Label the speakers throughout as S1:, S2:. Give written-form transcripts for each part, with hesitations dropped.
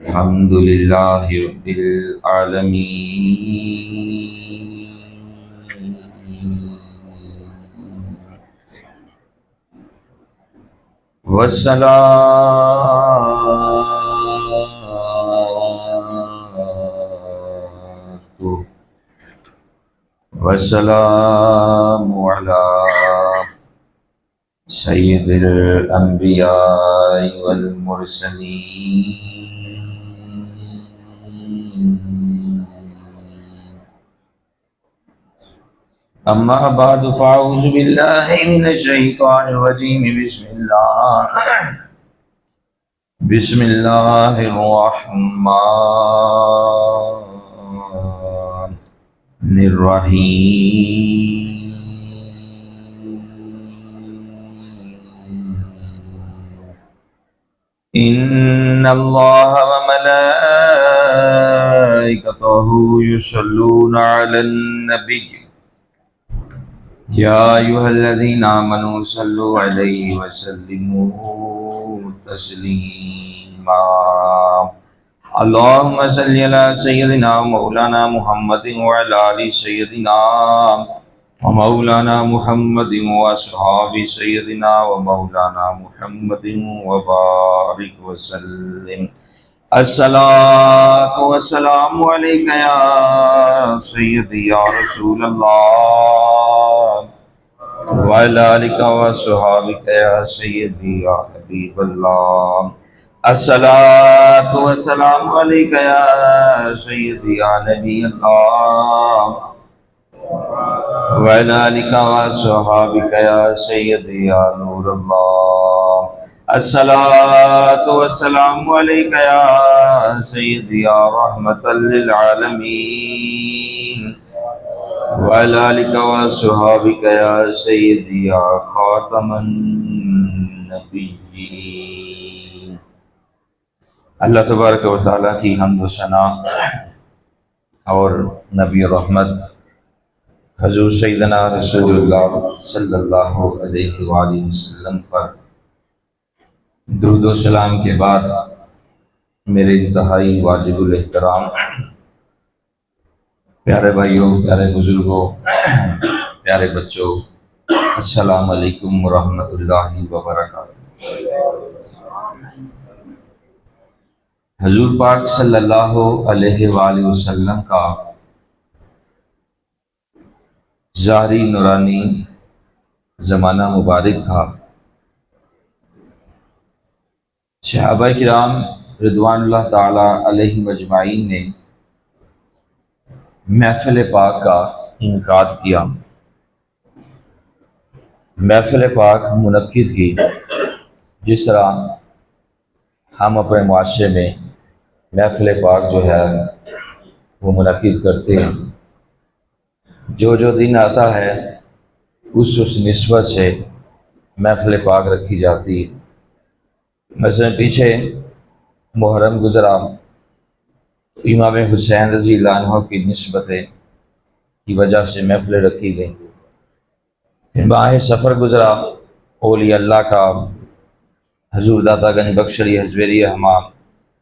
S1: الحمد لله رب العالمين والسلام على سيد الأنبياء والمرسلين. أما بعد فأعوذ بالله من الشيطان الرجيم. بسم الله الرحمن الرحيم. إن الله وملائكته يصلون على النبي يا أيها الذين آمنوا صلوا عليه وسلموا تسليما. اللهم صل على سيدنا ومولانا محمد وعلى آل سيدنا ومولانا محمد وأصحاب سيدنا ومولانا محمد وبارك وسلم. الصلاة والسلام عليك يا سيدي يا رسول الله وعلى آلك وصحابك يا سيدي يا حبيب الله. الصلاة والسلام عليك يا سيدي يا نبي الله وعلى آلك وصحابك يا سيدي يا نور الله. الصلاة والسلام عليك يا سيدي يا رحمة للعالمين وعلى آلك وصحابك يا سيدي يا خاتم النبيين. اللہ تبارک و تعالیٰ کی حمد و ثنا اور نبی رحمت حضور سیدنا رسول اللہ صلی اللہ علیہ وآلہ وسلم پر درود و سلام کے بعد میرے انتہائی واجب الاحترام پیارے بھائیوں، پیارے بزرگوں، پیارے بچوں، السلام علیکم ورحمۃ اللہ وبرکاتہ۔ حضور پاک صلی اللہ علیہ وآلہ وسلم کا ظاہری نورانی زمانہ مبارک تھا۔ صحابہ کرام رضوان اللہ تعالی علیہم اجمعین نے محفل پاک کا انعقاد کیا، محفل پاک منعقد کی۔ جس طرح ہم اپنے معاشرے میں محفل پاک جو ہے وہ منعقد کرتے ہیں، جو دن آتا ہے اس نسبت سے محفل پاک رکھی جاتی ہے۔ مثلا پیچھے محرم گزرا، امام حسین رضی اللہ عنہ کی نسبت کی وجہ سے محفل رکھی گئی۔ پھر ماہ سفر گزرا، اولیاء اللہ کا حضور داتا گنج بخش علی حجویری رحمہ،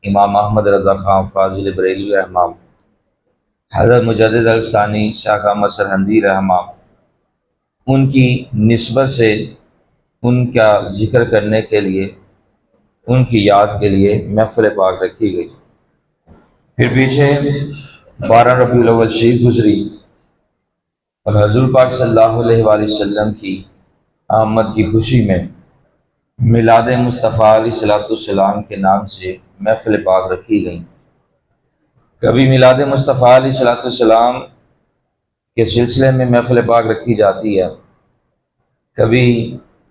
S1: امام احمد رضا خان فاضل بریلوی رحمہ، حضرت مجدد الفسانی شاہ احمد سرہندی رحمہ، ان کی نسبت سے ان کا ذکر کرنے کے لیے، ان کی یاد کے لیے محفل پاک رکھی گئی۔ پھر پیچھے 12 ربیع الاول شریف گزری اور حضور پاک صلی اللہ علیہ وآلہ وسلم کی آمد کی خوشی میں میلاد مصطفیٰ علیہ السلام کے نام سے محفل پاک رکھی گئی۔ کبھی میلاد مصطفیٰ علیہ السلام کے سلسلے میں محفل پاک رکھی جاتی ہے، کبھی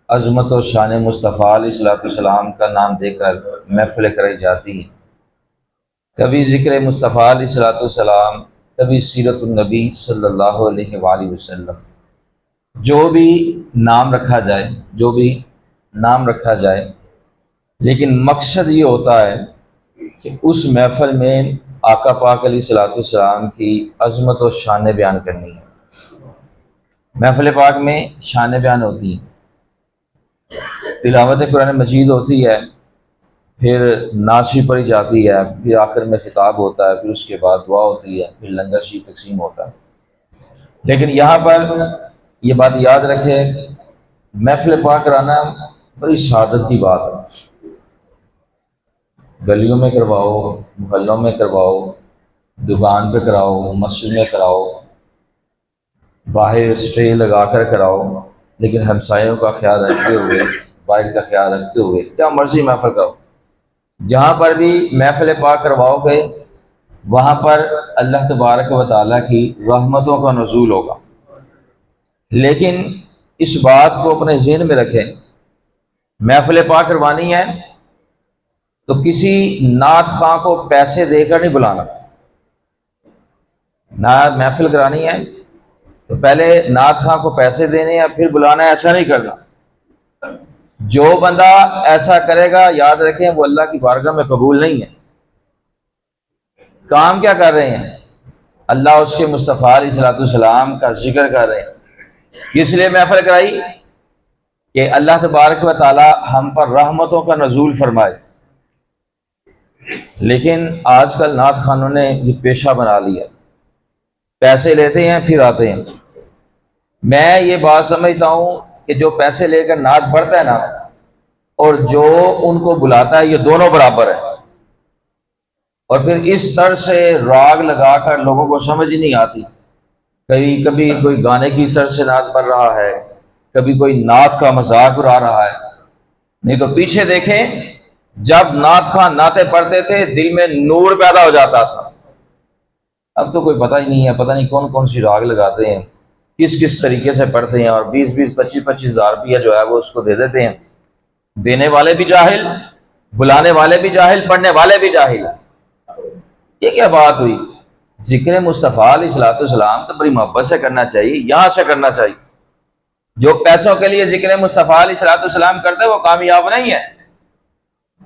S1: عظمت و شان مصطفیٰ علیہ السلام کا نام دے کر محفل کرائی جاتی ہے، کبھی ذکر مصطفیٰ علیہ السلام، کبھی سیرت النبی صلی اللہ علیہ وآلہ وسلم۔ جو بھی نام رکھا جائے، لیکن مقصد یہ ہوتا ہے کہ اس محفل میں آقا پاک علیہ السلام کی عظمت و شان بیان کرنی ہے۔ محفل پاک میں شان بیان ہوتی ہے، تلاوت قرآن مجید ہوتی ہے، پھر نعشی پڑھی جاتی ہے، پھر آخر میں خطاب ہوتا ہے، پھر اس کے بعد دعا ہوتی ہے، پھر لنگر شی تقسیم ہوتا ہے۔ لیکن یہاں پر یہ بات یاد رکھے، محفل پاک کرانا بڑی سعادت کی بات ہے۔ گلیوں میں کرواؤ، محلوں میں کرواؤ، دکان پہ کراؤ، مسجد میں کراؤ، باہر اسٹے لگا کر کراؤ، لیکن ہمسایوں کا خیال رکھتے ہوئے، باہر کا خیال رکھتے ہوئے کیا مرضی محفل کرو۔ جہاں پر بھی محفل پاک کرواؤ گے وہاں پر اللہ تبارک و تعالیٰ کی رحمتوں کا نزول ہوگا۔ لیکن اس بات کو اپنے ذہن میں رکھیں، محفل پاک کروانی ہے تو کسی نعت خواں کو پیسے دے کر نہیں بلانا۔ نعت محفل کرانی ہے تو پہلے نعت خواں کو پیسے دینے ہیں پھر بلانا ہے، ایسا نہیں کرنا۔ جو بندہ ایسا کرے گا یاد رکھیں وہ اللہ کی بارگاہ میں قبول نہیں ہے۔ کام کیا کر رہے ہیں؟ اللہ اس کے مصطفیٰ علیہ الصلوۃ والسلام کا ذکر کر رہے ہیں۔ کس لیے محفل کرائی؟ کہ اللہ تبارک و تعالی ہم پر رحمتوں کا نزول فرمائے۔ لیکن آج کل نعت خوانوں نے یہ پیشہ بنا لیا، پیسے لیتے ہیں پھر آتے ہیں۔ میں یہ بات سمجھتا ہوں کہ جو پیسے لے کر نعت پڑھتا ہے نا اور جو ان کو بلاتا ہے یہ دونوں برابر ہیں۔ اور پھر اس طرح سے راگ لگا کر لوگوں کو سمجھ نہیں آتی، کبھی کوئی گانے کی طرح سے نعت پڑھ رہا ہے، کبھی کوئی نعت کا مذاق اڑا رہا ہے۔ نہیں تو پیچھے دیکھیں جب نعت خواں نعتیں پڑھتے تھے دل میں نور پیدا ہو جاتا تھا۔ اب تو کوئی پتہ ہی نہیں ہے، پتہ نہیں کون کون سی راگ لگاتے ہیں، کس طریقے سے پڑھتے ہیں، اور 20-25 ہزار روپیہ جو ہے وہ اس کو دے دیتے ہیں۔ دینے والے بھی جاہل، بلانے والے بھی جاہل، پڑھنے والے بھی جاہل۔ یہ کیا بات ہوئی؟ ذکر مصطفیٰ علیہ الصلوۃ والسلام تو بڑی محبت سے کرنا چاہیے، یہاں سے کرنا چاہیے۔ جو پیسوں کے لیے ذکر مصطفیٰ علیہ الصلوۃ والسلام کرتے وہ کامیاب نہیں ہے۔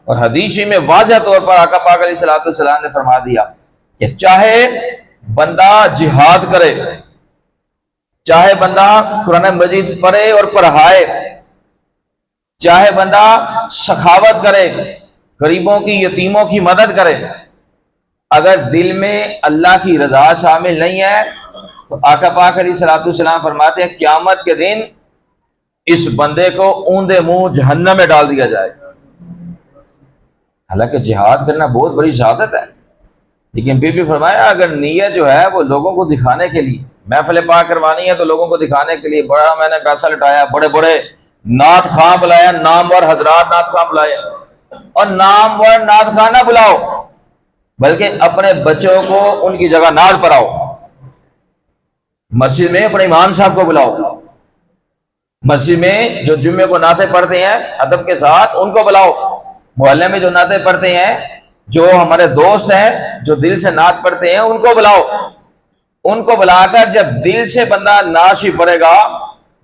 S1: اور حدیث میں واضح طور پر آقا پاک علیہ الصلوۃ والسلام نے فرما دیا کہ چاہے بندہ جہاد کرے، چاہے بندہ قرآن مجید پڑھے اور پڑھائے، چاہے بندہ سخاوت کرے، غریبوں کی یتیموں کی مدد کرے، اگر دل میں اللہ کی رضا شامل نہیں ہے تو آقا پاک علیہ الصلوۃ والسلام فرماتے ہیں قیامت کے دن اس بندے کو اوندے منہ جہنم میں ڈال دیا جائے۔ حالانکہ جہاد کرنا بہت بڑی شہادت ہے، لیکن پھر بھی فرمایا اگر نیت جو ہے وہ لوگوں کو دکھانے کے لیے، محفل پاک کروانی ہے تو لوگوں کو دکھانے کے لیے بڑا میں نے پیسہ لٹایا، بڑے بڑے نعت خواں بلایا، نامور حضرات نعت خواں بلائے، اور نامور نعت خواں نہ بلاؤ بلکہ اپنے بچوں کو ان کی جگہ نعت پڑھاؤ۔ مسجد میں اپنے امام صاحب کو بلاؤ، مسجد میں جو جمعے کو نعتیں پڑھتے ہیں ادب کے ساتھ ان کو بلاؤ، محلے میں جو نعتیں پڑھتے ہیں، جو ہمارے دوست ہیں جو دل سے نعت پڑھتے ہیں ان کو بلاؤ۔ ان کو بلا کر جب دل سے بندہ نعت ہی پڑھے گا،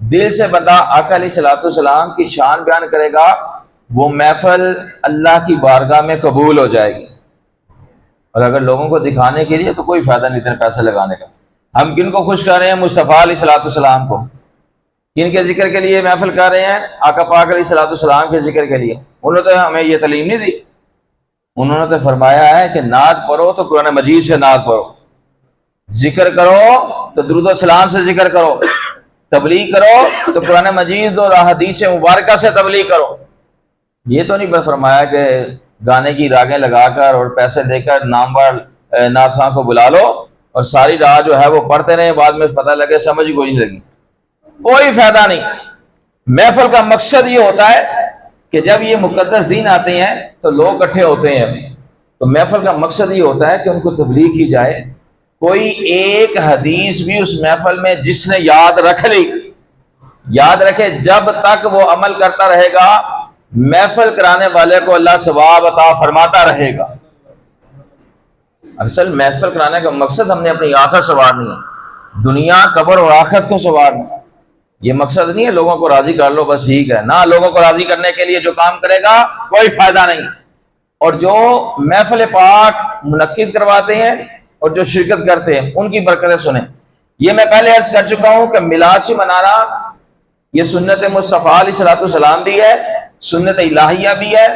S1: دل سے بندہ آقا علیہ الصلوۃ والسلام کی شان بیان کرے گا، وہ محفل اللہ کی بارگاہ میں قبول ہو جائے گی۔ اور اگر لوگوں کو دکھانے کے لیے تو کوئی فائدہ نہیں اتنے پیسے لگانے کا۔ ہم کن کو خوش کر رہے ہیں؟ مصطفیٰ علیہ الصلوۃ والسلام کو۔ کن کے ذکر کے لیے محفل کر رہے ہیں؟ آقا پاک علیہ الصلوۃ والسلام کے ذکر کے لیے۔ انہوں نے تو ہمیں یہ تعلیم نہیں دی، انہوں نے تو فرمایا ہے کہ نعت پڑھو تو قرآن مجید سے نعت پڑھو، ذکر کرو تو درود و سلام سے ذکر کرو، تبلیغ کرو تو قرآن مجید اور احادیث مبارکہ سے تبلیغ کرو۔ یہ تو نہیں فرمایا کہ گانے کی راگیں لگا کر اور پیسے دے کر نامور نعت خواں کو بلا لو اور ساری رات جو ہے وہ پڑھتے رہے، بعد میں پتہ لگے سمجھ کوئی نہیں لگی، کوئی فائدہ نہیں۔ محفل کا مقصد یہ ہوتا ہے کہ جب یہ مقدس دن آتے ہیں تو لوگ اکٹھے ہوتے ہیں، تو محفل کا مقصد یہ ہوتا ہے کہ ان کو تبلیغ کی جائے۔ کوئی ایک حدیث بھی اس محفل میں جس نے یاد رکھ لی، یاد رکھے جب تک وہ عمل کرتا رہے گا محفل کرانے والے کو اللہ ثواب عطا فرماتا رہے گا۔ اصل محفل کرانے کا مقصد ہم نے اپنی آخرت سنوارنی ہے، دنیا قبر اور آخرت کو سنوارنا۔ یہ مقصد نہیں ہے لوگوں کو راضی کر لو بس ٹھیک ہے، نہ، لوگوں کو راضی کرنے کے لیے جو کام کرے گا کوئی فائدہ نہیں۔ اور جو محفل پاک منعقد کرواتے ہیں اور جو شرکت کرتے ہیں ان کی برکتیں سنیں۔ یہ میں پہلے عرض کر چکا ہوں کہ میلاد سے منانا یہ سنت مصطفیٰ علیہ الصلوۃ والسلام بھی ہے، سنت الہیہ بھی ہے،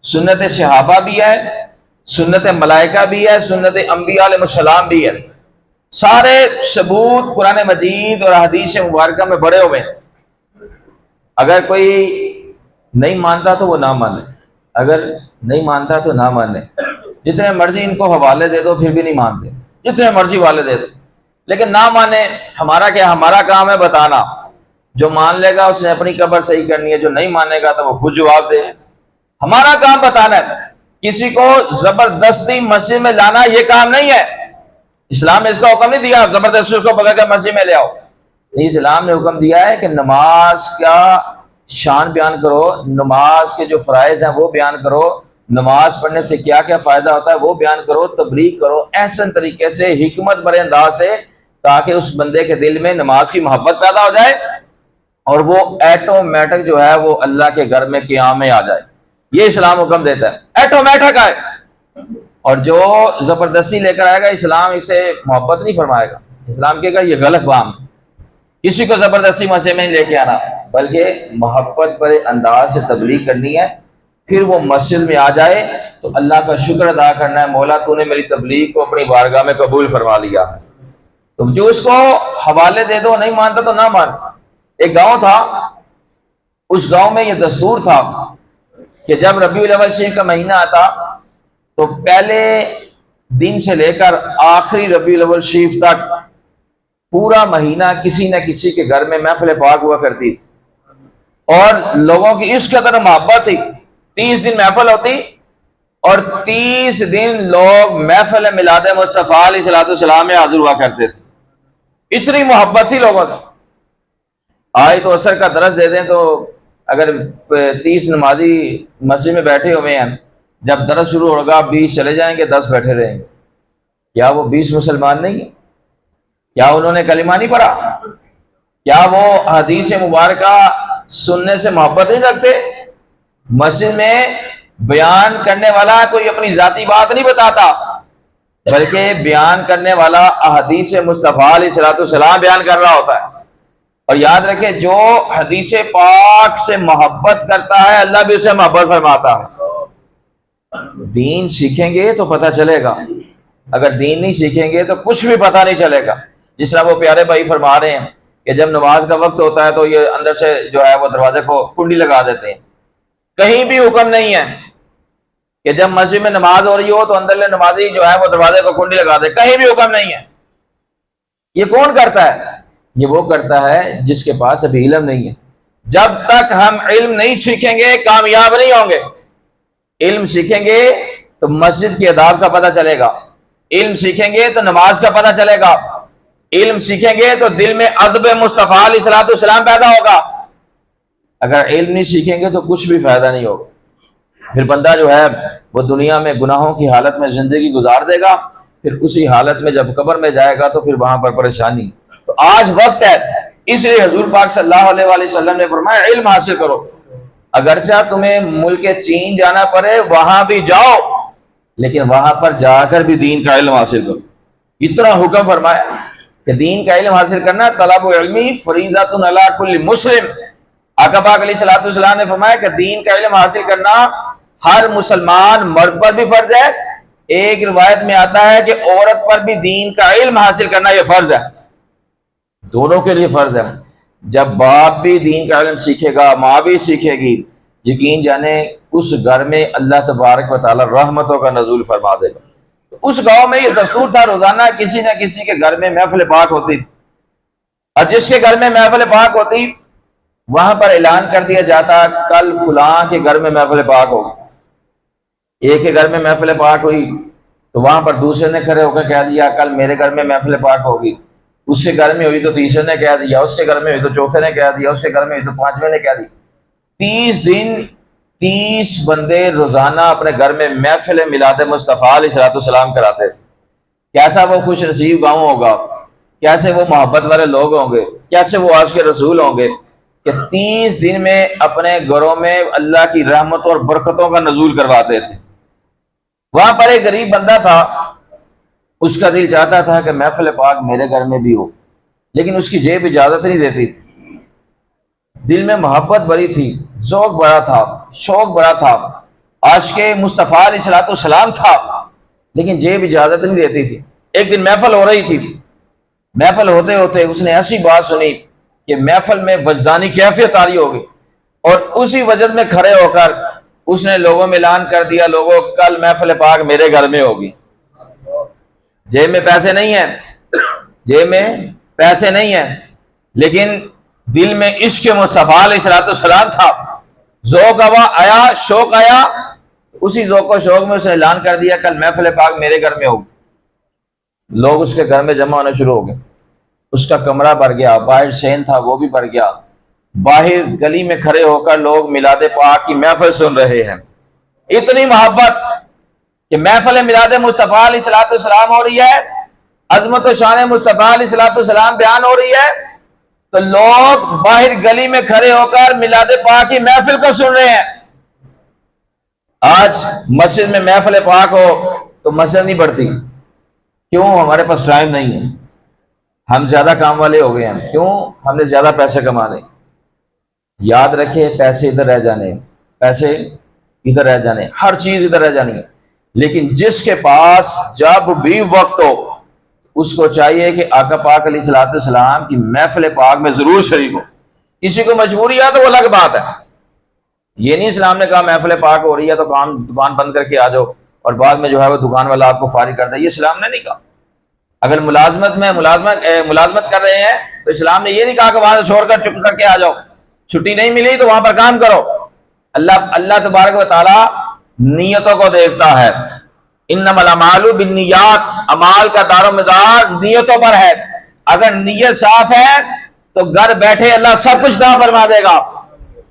S1: سنت صحابہ بھی ہے، سنت ملائکہ بھی ہے، سنت انبیاء علیہ السلام بھی ہے۔ سارے ثبوت قرآن مجید اور حدیث مبارکہ میں بڑے ہوئے ہیں۔ اگر کوئی نہیں مانتا تو وہ نہ مانے، اگر نہیں مانتا تو نہ مانے، جتنے مرضی ان کو حوالے دے دو پھر بھی نہیں مانتے، جتنے مرضی حوالے دے دو، لیکن نہ مانے۔ ہمارا کیا، ہمارا کام ہے بتانا، جو مان لے گا اس نے اپنی قبر صحیح کرنی ہے، جو نہیں مانے گا تو وہ خود جواب دے۔ ہمارا کام بتانا ہے، کسی کو زبردستی مسجد میں لانا یہ کام نہیں ہے۔ اسلام نے اس کا حکم نہیں دیا زبردستی اس کو پکڑ کے مسجد میں لے آؤ، اسلام نے حکم دیا ہے کہ نماز کا شان بیان کرو، نماز کے جو فرائض ہیں وہ بیان کرو، نماز پڑھنے سے کیا کیا فائدہ ہوتا ہے وہ بیان کرو، تبلیغ کرو احسن طریقے سے، حکمت بھرے انداز سے، تاکہ اس بندے کے دل میں نماز کی محبت پیدا ہو جائے اور وہ ایٹومیٹک جو ہے وہ اللہ کے گھر میں قیام میں آ جائے۔ یہ اسلام حکم دیتا ہے، ایٹومیٹک آئے۔ اور جو زبردستی لے کر آئے گا اسلام اسے محبت نہیں فرمائے گا، اسلام کہے گا یہ غلط کام، کسی کو زبردستی مسجد میں نہیں لے کے آنا، بلکہ محبت بھرے انداز سے تبلیغ کرنی ہے۔ پھر وہ مسجد میں آ جائے تو اللہ کا شکر ادا کرنا ہے، مولا تو نے میری تبلیغ کو اپنی بارگاہ میں قبول فرما لیا ہے۔ تم جو اس کو حوالے دے دو، نہیں مانتا تو نہ مان۔ ایک گاؤں تھا، اس گاؤں میں یہ دستور تھا کہ جب ربیع الاول شریف کا مہینہ آتا تو پہلے دن سے لے کر آخری ربیع الاول شریف تک پورا مہینہ کسی نہ کسی کے گھر میں محفل پاک ہوا کرتی تھی، اور لوگوں کی اس قدر محبت تھی، 30 دن محفل ہوتی اور 30 دن لوگ محفل میلاد مصطفیٰ علیہ السلام میں حاضر ہوا کرتے تھے، اتنی محبت تھی لوگوں سے۔ آج تو عصر کا درس دے دیں تو اگر 30 نمازی مسجد میں بیٹھے ہوئے ہیں، جب درس شروع ہوگا 20 چلے جائیں گے، 10 بیٹھے رہیں گے۔ کیا وہ 20 مسلمان نہیں ہیں؟ کیا انہوں نے کلمہ نہیں پڑھا؟ کیا وہ حدیث مبارکہ سننے سے محبت نہیں رکھتے؟ مسجد میں بیان کرنے والا کوئی اپنی ذاتی بات نہیں بتاتا، بلکہ بیان کرنے والا احادیث مصطفیٰ علیہ السلام بیان کر رہا ہوتا ہے۔ اور یاد رکھیں، جو حدیث پاک سے محبت کرتا ہے اللہ بھی اسے محبت فرماتا ہے۔ دین سیکھیں گے تو پتہ چلے گا، اگر دین نہیں سیکھیں گے تو کچھ بھی پتہ نہیں چلے گا۔ جس طرح وہ پیارے بھائی فرما رہے ہیں کہ جب نماز کا وقت ہوتا ہے تو یہ اندر سے جو ہے وہ دروازے کو کنڈی لگا دیتے ہیں۔ کہیں بھی حکم نہیں ہے کہ جب مسجد میں نماز ہو رہی ہو تو اندر نمازی جو ہے وہ دروازے کو کنڈی لگا دے، کہیں بھی حکم نہیں ہے۔ یہ کون کرتا ہے؟ یہ وہ کرتا ہے جس کے پاس ابھی علم نہیں ہے۔ جب تک ہم علم نہیں سیکھیں گے کامیاب نہیں ہوں گے۔ علم سیکھیں گے تو مسجد کے آداب کا پتہ چلے گا، علم سیکھیں گے تو نماز کا پتہ چلے گا، علم سیکھیں گے تو دل میں ادب مصطفیٰ علیہ السلام پیدا ہوگا۔ اگر علم نہیں سیکھیں گے تو کچھ بھی فائدہ نہیں ہوگا، پھر بندہ جو ہے وہ دنیا میں گناہوں کی حالت میں زندگی گزار دے گا، پھر اسی حالت میں جب قبر میں جائے گا تو پھر وہاں پر پریشانی۔ تو آج وقت ہے، اس لیے حضور پاک صلی اللہ علیہ وآلہ وسلم نے فرمایا علم حاصل کرو، اگرچہ تمہیں ملک چین جانا پڑے وہاں بھی جاؤ، لیکن وہاں پر جا کر بھی دین کا علم حاصل کرو۔ اتنا حکم فرمایا کہ دین کا علم حاصل کرنا طلب علمی فریضۃ علی کل مسلم۔ آقا پاک علیہ السلام نے فرمایا کہ دین کا علم حاصل کرنا ہر مسلمان مرد پر بھی فرض ہے، ایک روایت میں آتا ہے کہ عورت پر بھی دین کا علم حاصل کرنا یہ فرض ہے، دونوں کے لیے فرض ہے۔ جب باپ بھی دین کا علم سیکھے گا، ماں بھی سیکھے گی، یقین جانے اس گھر میں اللہ تبارک و تعالی رحمتوں کا نزول فرما دے گا۔ تو اس گاؤں میں یہ دستور تھا، روزانہ کسی نہ کسی کے گھر میں محفل پاک ہوتی، اور جس کے گھر میں محفل پاک ہوتی وہاں پر اعلان کر دیا جاتا کل فلاں کے گھر میں محفل پاک ہوگی۔ ایک کے گھر میں محفل پاک ہوئی تو وہاں پر دوسرے نے کھڑے ہو کر کہہ دیا کل میرے گھر میں محفل پاک ہوگی، اس کے گھر میں ہوئی تو تیسرے نے کہہ دیا، اس کے گھر میں ہوئی تو چوتھے نے کہہ دیا، اس کے گھر میں ہوئی تو پانچویں نے کہہ دی۔ 30 دن 30 بندے روزانہ اپنے گھر میں محفل میلاد مصطفیٰ علیہ السلام کراتے تھے۔ کیسا وہ خوش نصیب گاؤں ہوگا، کیسے وہ محبت والے لوگ ہوں گے، کیسے وہ عاشق رسول ہوں گے کہ 30 دن میں اپنے گھروں میں اللہ کی رحمت اور برکتوں کا نزول کرواتے تھے۔ وہاں پر ایک غریب بندہ تھا، اس کا دل چاہتا تھا کہ محفل پاک میرے گھر میں بھی ہو، لیکن اس کی جیب اجازت نہیں دیتی تھی۔ دل میں محبت بڑی تھی، ذوق بڑا تھا، شوق بڑا تھا۔ عاشق مصطفیٰ علیہ الصلوۃ والسلام تھا، لیکن جیب اجازت نہیں دیتی تھی۔ ایک دن محفل ہو رہی تھی، محفل ہوتے ہوتے اس نے ایسی بات سنی کہ محفل میں وجدانی کیفیت طاری ہو گئی، اور اسی وجد میں کھڑے ہو کر اس نے لوگوں میں اعلان کر دیا، لوگوں کل محفل پاک میرے گھر میں ہوگی۔ جیب میں پیسے نہیں ہیں، جیب میں پیسے نہیں ہیں، لیکن دل میں عشق مصطفیٰ علیہ الصلوۃ والسلام تھا، ذوق آیا، شوق آیا، اسی ذوق و شوق میں اس نے اعلان کر دیا کل محفل پاک میرے گھر میں ہوگی۔ لوگ اس کے گھر میں جمع ہونے شروع ہو گئے، اس کا کمرہ بھر گیا، باہر شین تھا وہ بھی بھر گیا، باہر گلی میں کھڑے ہو کر لوگ میلاد پاک کی محفل سن رہے ہیں۔ اتنی محبت کہ محفل میلاد مصطفیٰ علیہ الصلوۃ والسلام ہو رہی ہے، عظمت و شان مصطفیٰ علیہ الصلوۃ والسلام بیان ہو رہی ہے، تو لوگ باہر گلی میں کھڑے ہو کر میلاد پاک کی محفل کو سن رہے ہیں۔ آج مسجد میں محفل پاک ہو تو مسجد نہیں بڑھتی، کیوں؟ ہمارے پاس ٹائم نہیں ہے، ہم زیادہ کام والے ہو گئے ہیں، کیوں؟ ہم نے زیادہ پیسے کمانے۔ یاد رکھے پیسے ادھر رہ جانے، پیسے ادھر رہ جانے، ہر چیز ادھر رہ جانی ہے، لیکن جس کے پاس جب بھی وقت ہو اس کو چاہیے کہ آقا پاک علیہ الصلوۃ والسلام کی محفل پاک میں ضرور شریک ہو۔ کسی کو مجبوری ہے تو وہ الگ بات ہے، یہ نہیں اسلام نے کہا محفل پاک ہو رہی ہے تو کام دکان بند کر کے آ جاؤ اور بعد میں جو ہے وہ دکان والا آپ کو فارغ کر دے، یہ اسلام نے نہیں کہا۔ اگر ملازمت کر رہے ہیں تو اسلام نے یہ نہیں کہا کہ وہاں سے چھوڑ کر چپ کر کے آ جاؤ، چھٹی نہیں ملی تو وہاں پر کام کرو۔ اللہ تبارک و تعالی نیتوں کو دیکھتا ہے، انما الاعمال بالنیات، اعمال کا دار و مدار نیتوں پر ہے۔ اگر نیت صاف ہے تو گھر بیٹھے اللہ سب کچھ عطا فرما دے گا،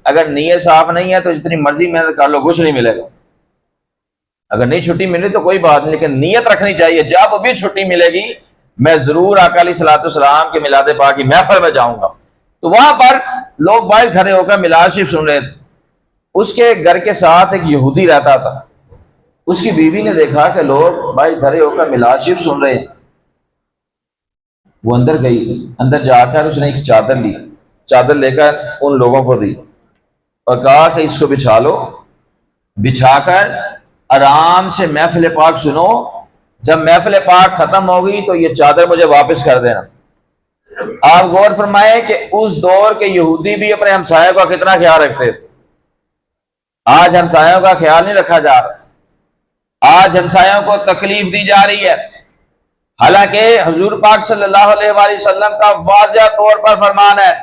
S1: اگر نیت صاف نہیں ہے تو جتنی مرضی محنت کر لو کچھ نہیں ملے گا۔ اگر نہیں چھٹی ملی تو کوئی بات نہیں، لیکن نیت رکھنی چاہیے جب بھی چھٹی ملے گی میں ضرور آقا علیہ الصلوۃ والسلام کے میلاد پاک کی محفل میں جاؤں گا۔ تو وہاں پر لوگ باہر کھڑے ہو کر میلاد شریف سن رہے تھے۔ اس کے گھر کے ساتھ ایک یہودی رہتا تھا، اس کی بیوی نے دیکھا کہ لوگ باہر کھڑے ہو کر میلاد شریف سن رہے ہیں، وہ اندر گئی، اندر جا کر اس نے ایک چادر لی، چادر لے کر ان لوگوں کو دی اور کہا کہ اس کو بچھا لو، بچھا کر آرام سے محفل پاک سنو، جب محفل پاک ختم ہوگی تو یہ چادر مجھے واپس کر دینا۔ آپ غور فرمائیں کہ اس دور کے یہودی بھی اپنے ہمسایوں کا کتنا خیال رکھتے تھے۔ آج ہمسایوں کا خیال نہیں رکھا جا رہا، آج ہمسایوں کو تکلیف دی جا رہی ہے، حالانکہ حضور پاک صلی اللہ علیہ وآلہ وسلم کا واضح طور پر فرمان ہے،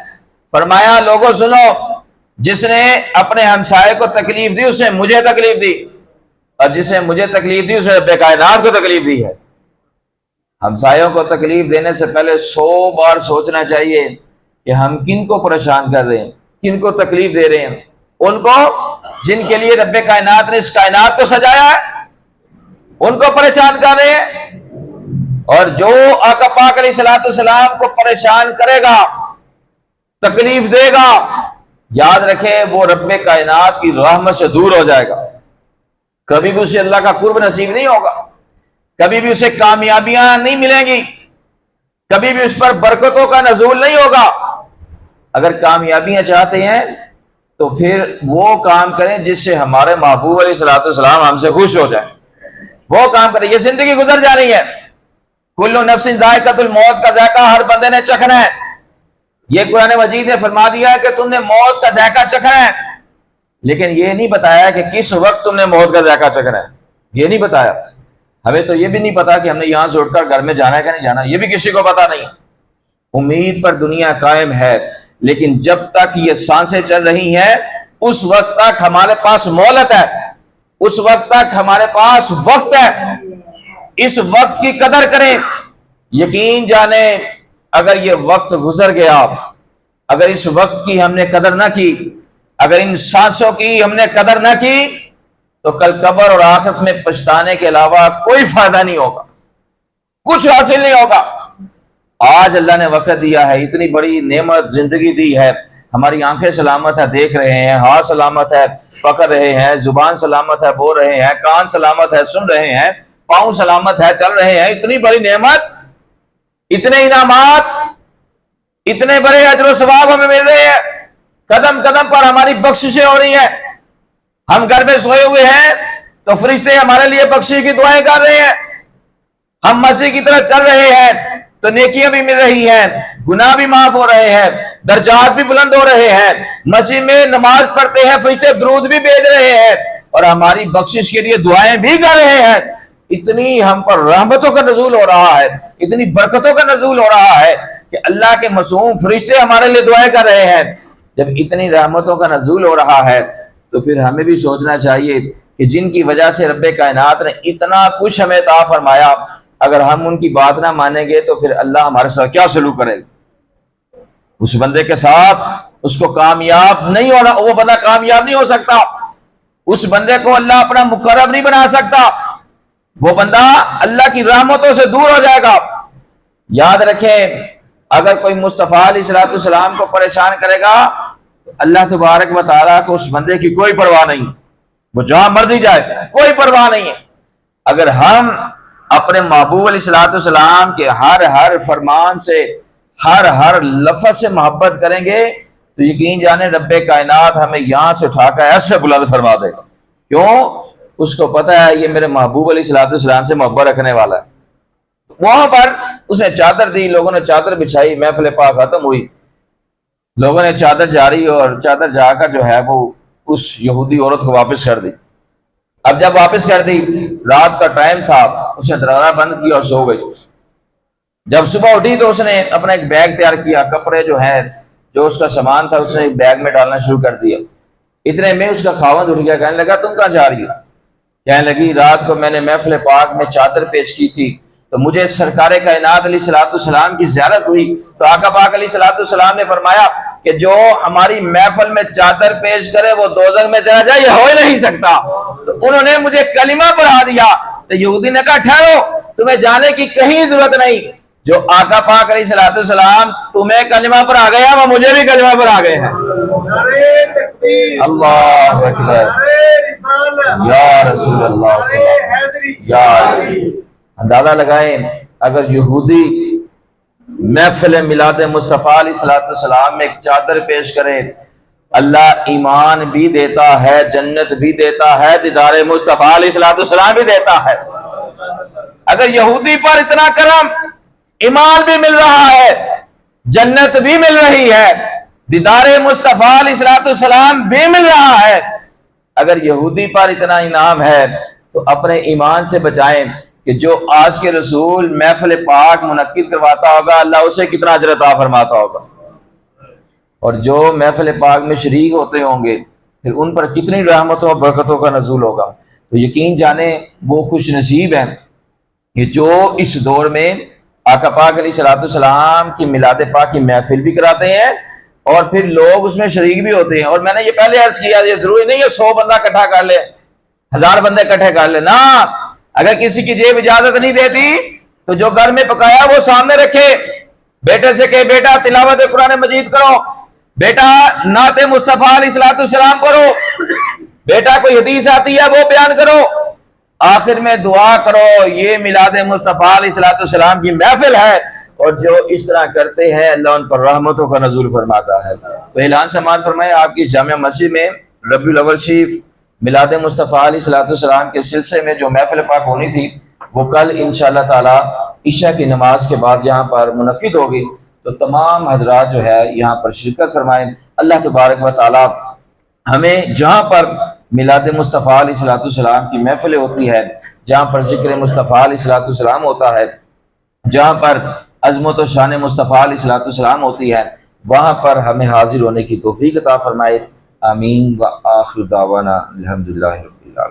S1: فرمایا لوگوں سنو، جس نے اپنے ہمسائے کو تکلیف دی اس نے مجھے تکلیف دی، اور جس نے مجھے تکلیف دی اس نے رب کائنات کو تکلیف دی ہے۔ ہمسایوں کو تکلیف دینے سے پہلے 100 بار سوچنا چاہیے کہ ہم کن کو پریشان کر رہے ہیں، کن کو تکلیف دے رہے ہیں، ان کو جن کے لیے رب کائنات نے اس کائنات کو سجایا ہے ان کو پریشان کر رہے ہیں۔ اور جو آقا پاک علیہ الصلوۃ والسلام کو پریشان کرے گا، تکلیف دے گا، یاد رکھے وہ رب کائنات کی رحمت سے دور ہو جائے گا، کبھی بھی اسے اللہ کا قرب نصیب نہیں ہوگا، کبھی بھی اسے کامیابیاں نہیں ملیں گی، کبھی بھی اس پر برکتوں کا نزول نہیں ہوگا۔ اگر کامیابیاں چاہتے ہیں تو پھر وہ کام کریں جس سے ہمارے محبوب علیہ الصلوۃ والسلام ہم سے خوش ہو جائیں، وہ کام کریں۔ یہ زندگی گزر جانی ہے، کل نفس ذائقۃ الموت کا ذائقہ ہر بندے نے چکھنا ہے۔ یہ قرآن مجید نے فرما دیا ہے کہ تم نے موت کا ذائقہ چکھنا ہے، لیکن یہ نہیں بتایا کہ کس وقت تم نے موت کا ذائقہ چکھنا ہے، یہ نہیں بتایا۔ ہمیں تو یہ بھی نہیں پتا کہ ہم نے یہاں سے اٹھ کر گھر میں جانا ہے کہ نہیں جانا، یہ بھی کسی کو پتا نہیں۔ امید پر دنیا قائم ہے، لیکن جب تک یہ سانسیں چل رہی ہیں اس وقت تک ہمارے پاس مہلت ہے، اس وقت تک ہمارے پاس وقت ہے، اس وقت کی قدر کریں۔ یقین جانیں اگر یہ وقت گزر گیا، اگر اس وقت کی ہم نے قدر نہ کی، اگر ان سانسوں کی ہم نے قدر نہ کی تو کل قبر اور آخرت میں پچھتانے کے علاوہ کوئی فائدہ نہیں ہوگا، کچھ حاصل نہیں ہوگا۔ آج اللہ نے وقت دیا ہے، اتنی بڑی نعمت زندگی دی ہے، ہماری آنکھیں سلامت ہے، دیکھ رہے ہیں، ہاتھ سلامت ہے، پکڑ رہے ہیں، زبان سلامت ہے، بول رہے ہیں، کان سلامت ہے، سن رہے ہیں، پاؤں سلامت ہے، چل رہے ہیں۔ اتنی بڑی نعمت، اتنے انعامات، اتنے بڑے اجر و ثواب ہمیں مل رہے ہیں، قدم قدم پر ہماری بخششیں ہو رہی ہیں، ہم گھر میں سوئے ہوئے ہیں تو فرشتے ہمارے لیے بخشش کی دعائیں کر رہے ہیں، ہم مسجد کی طرف چل رہے ہیں تو نیکیاں بھی مل رہی ہیں، گناہ بھی معاف ہو رہے ہیں، درجات بھی بلند ہو رہے ہیں، مسجد میں نماز پڑھتے ہیں فرشتے درود بھی بھیج رہے ہیں اور ہماری بخشش کے لیے دعائیں بھی کر رہے ہیں۔ اتنی ہم پر رحمتوں کا نزول ہو رہا ہے، اتنی برکتوں کا نزول ہو رہا ہے کہ اللہ کے معصوم فرشتے ہمارے لیے دعائیں کر رہے ہیں۔ جب اتنی رحمتوں کا نزول ہو رہا ہے تو پھر ہمیں بھی سوچنا چاہیے کہ جن کی وجہ سے رب کائنات نے اتنا کچھ ہمیں عطا فرمایا، اگر ہم ان کی بات نہ مانیں گے تو پھر اللہ ہمارے ساتھ کیا سلوک کرے گا؟ اس بندے کے ساتھ اس کو کامیاب نہیں ہونا، وہ بندہ کامیاب نہیں ہو سکتا، اس بندے کو اللہ اپنا مقرب نہیں بنا سکتا، وہ بندہ اللہ کی رحمتوں سے دور ہو جائے گا۔ یاد رکھیں، اگر کوئی مصطفیٰ علیہ السلام کو پریشان کرے گا تو اللہ تبارک و تعالیٰ کو اس بندے کی کوئی پرواہ نہیں، وہ جہاں مرضی جائے کوئی پرواہ نہیں ہے۔ اگر ہم اپنے محبوب علیہ السلام کے ہر فرمان سے، ہر لفظ سے محبت کریں گے تو یقین جانے رب کائنات ہمیں یہاں سے اٹھا کر ایسے بلند فرما دے گا۔ کیوں؟ اس کو پتہ ہے یہ میرے محبوب علیہ السلام سے محبت رکھنے والا ہے۔ وہاں پر اس نے چادر دی، لوگوں نے چادر بچھائی، محفل پاک ختم ہوئی، لوگوں نے چادر جاری اور چادر جا کر جو ہے وہ اس یہودی عورت کو واپس کر دی۔ اب جب واپس کر دی، رات کا ٹائم تھا، اس نے دروازہ بند کیا اور سو گئی۔ جب صبح اٹھی تو اس نے اپنا ایک بیگ تیار کیا، کپڑے جو ہے جو اس کا سامان تھا اس نے بیگ میں ڈالنا شروع کر دیا۔ اتنے میں اس کا خاوند اٹھ گیا، کہنے لگا تم کہاں جا رہی ہو؟ کہنے لگی رات کو میں نے محفل پاک میں چادر پیش کی تھی تو مجھے سرکار کائنات علیہ السلام کی زیارت ہوئی، تو آقا پاک علیہ السلام نے فرمایا کہ جو ہماری محفل میں چادر پیش کرے وہ دوزخ میں چلا جائے، یہ ہو ہی نہیں سکتا۔ تو انہوں نے مجھے کلمہ پڑھا دیا۔ تو یہودی نے کہا ٹھہرو، تمہیں جانے کی کہیں ضرورت نہیں، جو آقا پاک علیہ السلام تمہیں کلمہ پڑھا گیا وہ مجھے بھی کلمہ پڑھا گئے ہیں۔ اللہ اکبر، یا رسول اللہ، یا اندازہ لگائیں اگر یہودی محفل میلاد مصطفیٰ علیہ السلام میں ایک چادر پیش کرے، اللہ ایمان بھی دیتا ہے، جنت بھی دیتا ہے، دیدار مصطفیٰ علیہ السلام بھی دیتا ہے۔ اگر یہودی پر اتنا کرم، ایمان بھی مل رہا ہے، جنت بھی مل رہی ہے، دیدار مصطفیٰ علیہ السلام بھی مل رہا ہے، اگر یہودی پر اتنا انعام ہے تو اپنے ایمان سے بچائیں کہ جو آج کے رسول محفل پاک منعقد کرواتا ہوگا اللہ اسے کتنا اجر عطا فرماتا ہوگا، اور جو محفل پاک میں شریک ہوتے ہوں گے پھر ان پر کتنی رحمتوں اور برکتوں کا نزول ہوگا۔ تو یقین جانے وہ خوش نصیب ہیں کہ جو اس دور میں آقا پاک علیہ السلام کی میلاد پاک کی محفل بھی کراتے ہیں اور پھر لوگ اس میں شریک بھی ہوتے ہیں۔ اور میں نے یہ پہلے عرض کیا، یہ ضروری نہیں ہے 100 بندہ اکٹھا کر لے، 1000 بندے اکٹھے کر لے، نہ، اگر کسی کی جیب اجازت نہیں دیتی تو جو گھر میں پکایا وہ سامنے رکھے، بیٹے سے کہے بیٹا تلاوت قرآن مجید کرو، بیٹا نعت مصطفیٰ علیہ السلام کرو، بیٹا کوئی حدیث آتی ہے وہ بیان کرو، آخر میں دعا کرو، یہ میلاد مصطفیٰ علیہ السلام کی محفل ہے، اور جو اس طرح کرتے ہیں اللہ ان پر رحمتوں کا نزول فرماتا ہے۔ تو اعلان سماعت فرمائے، آپ کی جامع مسجد میں ربیع الاول شریف میلاد مصطفیٰ علیہ السلام کے سلسلے میں جو محفل پاک ہونی تھی وہ کل انشاءاللہ تعالی عشاء کی نماز کے بعد یہاں پر منعقد ہوگی، تو تمام حضرات جو ہے یہاں پر شرکت فرمائیں۔ اللہ تبارک و تعالی ہمیں جہاں پر میلاد مصطفیٰ علیہ السلام کی محفلیں ہوتی ہے، جہاں پر ذکر مصطفیٰ علیہ السلام ہوتا ہے، جہاں پر عظمت و شان مصطفیٰ علیہ السلام ہوتی ہے، وہاں پر ہمیں حاضر ہونے کی توفیق عطا فرمائے۔ آمین و آخر دعوانا الحمدللہ رب العالمین۔